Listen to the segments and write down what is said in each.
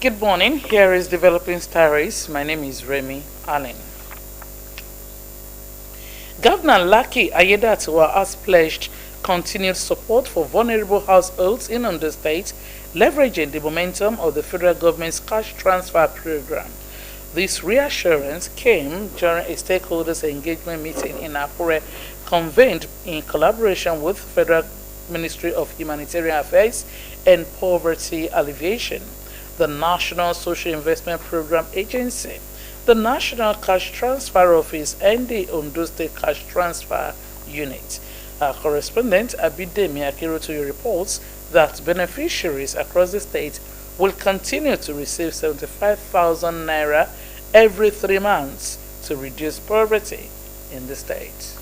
Good morning. Here is Developing Stories. My name is Remy Allen. Governor Lucky Ayedatiwa has pledged continued support for vulnerable households in Ondo State, leveraging the momentum of the federal government's cash transfer program. This reassurance came during a stakeholders engagement meeting in Akure, convened in collaboration with Federal Ministry of Humanitarian Affairs and Poverty Alleviation, the National Social Investment Program Agency, the National Cash Transfer Office, and the Ondo State Cash Transfer Unit. Our correspondent Abidemi Akinrotoye reports that beneficiaries across the state will continue to receive 75,000 naira every 3 months to reduce poverty in the state.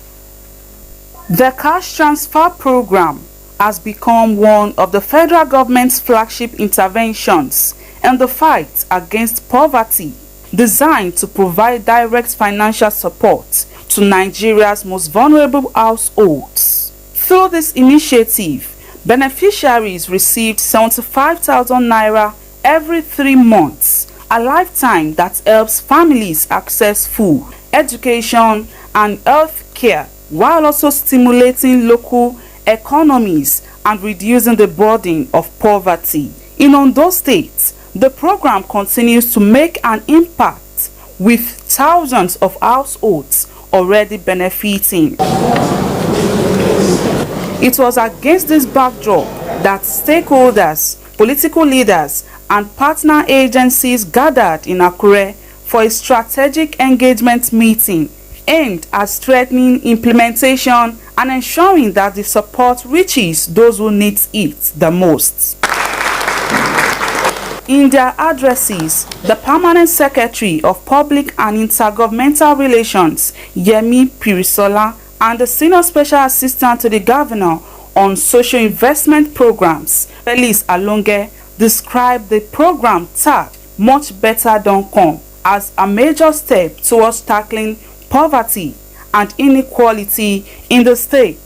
The cash transfer program has become one of the federal government's flagship interventions in the fight against poverty, designed to provide direct financial support to Nigeria's most vulnerable households. Through this initiative, beneficiaries received 75,000 naira every 3 months, a lifetime that helps families access food, education, and health care, while also stimulating local economies and reducing the burden of poverty. In Ondo State, the program continues to make an impact, with thousands of households already benefiting. It was against this backdrop that stakeholders, political leaders, and partner agencies gathered in Akure for a strategic engagement meeting aimed at strengthening implementation and ensuring that the support reaches those who need it the most. In their addresses, the Permanent Secretary of Public and Intergovernmental Relations, Yemi Pirisola, and the Senior Special Assistant to the Governor on Social Investment Programs, Felix Alonge, described the program tagged Much Better Don't Come as a major step towards tackling poverty and inequality in the state.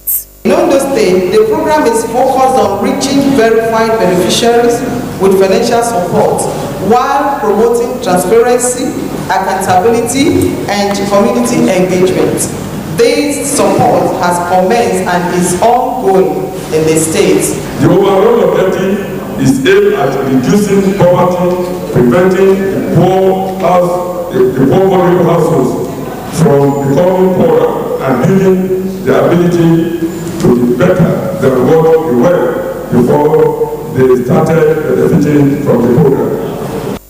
In Ondo State, the program is focused on reaching verified beneficiaries with financial support while promoting transparency, accountability, and community engagement. This support has commenced and is ongoing in the state. The overall objective is aimed at reducing poverty, preventing the poor vulnerable households from becoming poorer, and building the ability to be better than what we were before they started benefiting from the program.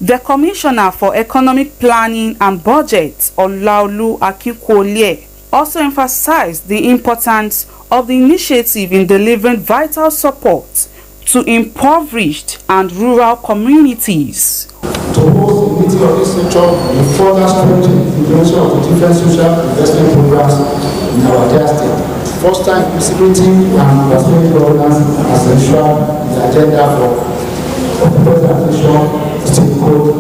The Commissioner for Economic Planning and Budget, Olaolu Akinkwole, also emphasized the importance of the initiative in delivering vital support to impoverished and rural communities. To host a meeting of this nature will further strengthen the influence of the different social investment programs in our dear state. Foster inclusivity and transparent governance as essential in the agenda for presentation stakeholder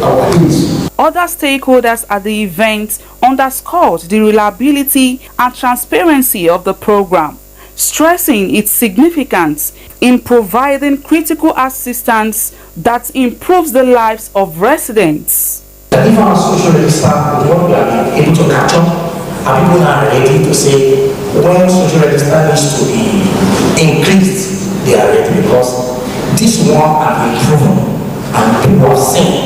our needs. Other stakeholders at the event underscored the reliability and transparency of the program, stressing its significance in providing critical assistance that improves the lives of residents. If our social register is what we are able to catch up, and people are ready to say when social register needs to be increased, they are ready, because this one has been proven and people are saying.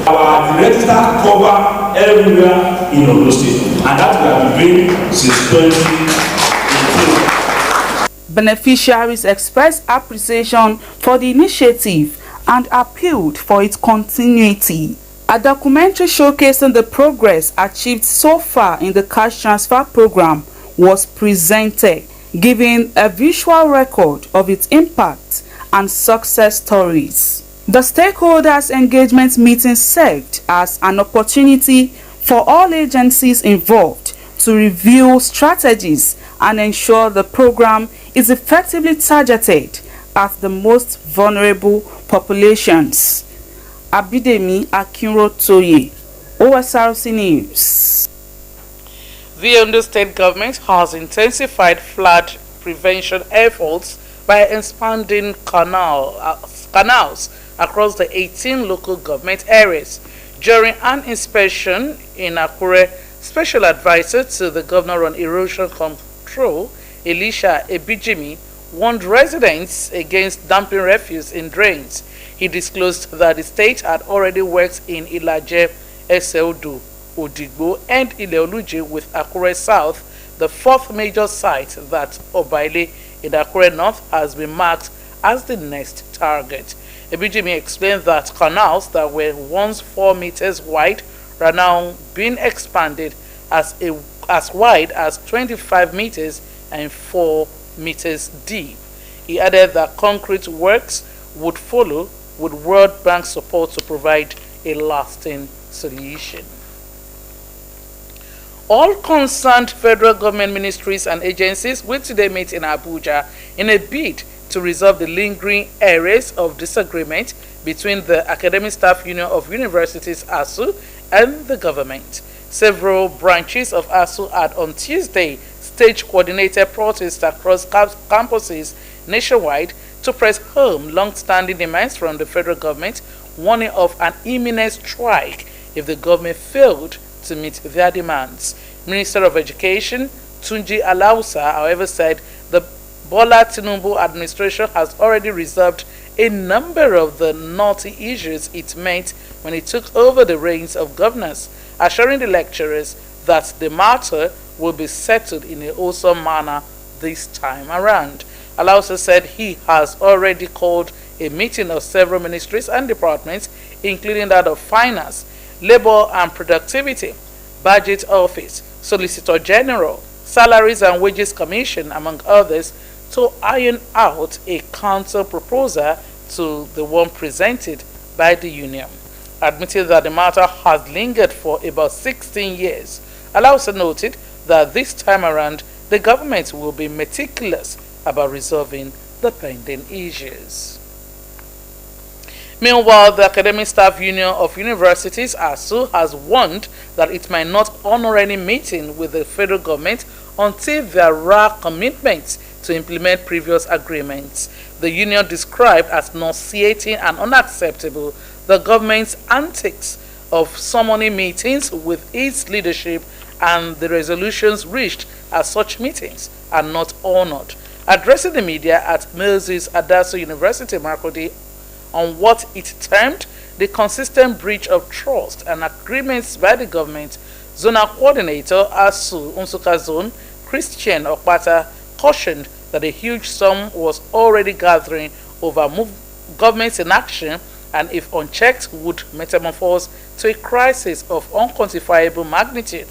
Our register cover everywhere in Ondo State, and that we have been doing since 2018. Beneficiaries expressed appreciation for the initiative and appealed for its continuity. A documentary showcasing the progress achieved so far in the cash transfer program was presented, giving a visual record of its impact and success stories. The stakeholders engagement meeting served as an opportunity for all agencies involved to review strategies and ensure the program is effectively targeted at the most vulnerable populations. Abidemi Akinrotoye, Osrc News. The Ondo State government has intensified flood prevention efforts by expanding canals across the 18 local government areas. During an inspection in Akure, Special Advisor to the Governor on Erosion Control, Elisha Ebijimi, warned residents against dumping refuse in drains. He disclosed that the state had already worked in Ilaje, Eseodo, Odigbo, and Ileoluji with Akure South, the fourth major site that Obaile in Akure North has been marked as the next target. Ebijimi explained that canals that were once 4 meters wide are now being expanded as wide as 25 meters and 4 meters deep. He added that concrete works would follow with World Bank support to provide a lasting solution. All concerned federal government ministries and agencies will today meet in Abuja in a bid to resolve the lingering areas of disagreement between the Academic Staff Union of Universities ASU and the government. Several branches of ASU had on Tuesday staged coordinated protests across campuses nationwide to press home long-standing demands from the federal government, warning of an imminent strike if the government failed to meet their demands. Minister of Education Tunji Alausa, however, said the Bola Tinubu administration has already resolved a number of the knotty issues it met when it took over the reins of governance, assuring the lecturers that the matter will be settled in a wholesome manner this time around. Alausa said he has already called a meeting of several ministries and departments, including that of Finance, Labor and Productivity, Budget Office, Solicitor General, Salaries and Wages Commission, among others, to iron out a counter proposal to the one presented by the union. Admitting that the matter has lingered for about 16 years, Alausa noted that this time around the government will be meticulous about resolving the pending issues. Meanwhile, the Academic Staff Union of Universities ASU has warned that it might not honor any meeting with the federal government until there are commitments to implement previous agreements. The union described as nauseating and unacceptable the government's antics of summoning meetings with its leadership and the resolutions reached at such meetings are not honored. Addressing the media at Moses Adaso University, Makurdi, on what it termed the consistent breach of trust and agreements by the government, Zonal Coordinator ASU Nsukka Zone, Christian Okpata, cautioned that a huge sum was already gathering over government inaction and, if unchecked, would metamorphose to a crisis of unquantifiable magnitude.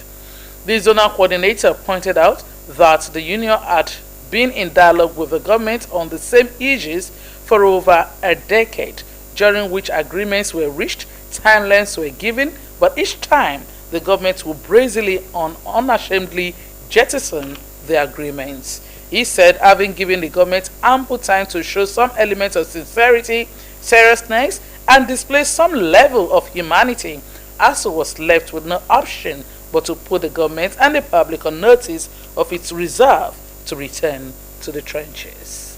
The zonal coordinator pointed out that the union had been in dialogue with the government on the same issues for over a decade, during which agreements were reached, timelines were given, but each time the government would brazenly and unashamedly jettison the agreements. He said, having given the government ample time to show some element of sincerity, seriousness, and display some level of humanity, ASU was left with no option but to put the government and the public on notice of its resolve to return to the trenches.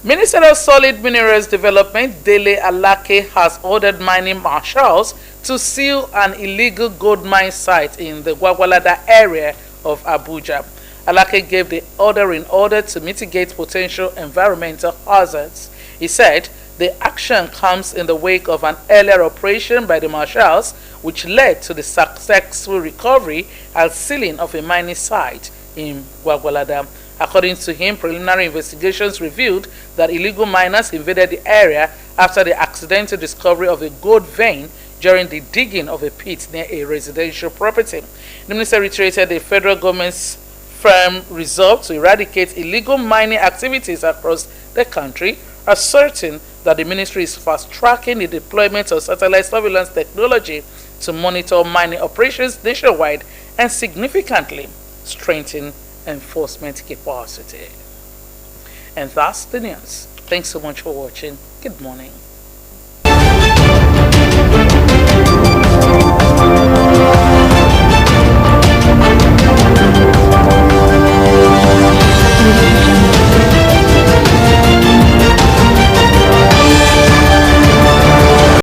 Minister of Solid Minerals Development Dele Alake has ordered mining marshals to seal an illegal gold mine site in the Gwagwalada area of Abuja. Alake gave the order in order to mitigate potential environmental hazards. He said the action comes in the wake of an earlier operation by the marshals, which led to the successful recovery and sealing of a mining site in Gwagwalada. According to him, preliminary investigations revealed that illegal miners invaded the area after the accidental discovery of a gold vein during the digging of a pit near a residential property. The minister reiterated the federal government's firm resolve to eradicate illegal mining activities across the country, asserting that the ministry is fast-tracking the deployment of satellite surveillance technology to monitor mining operations nationwide and significantly strengthen enforcement capacity. And that's the news. Thanks so much for watching. Good morning.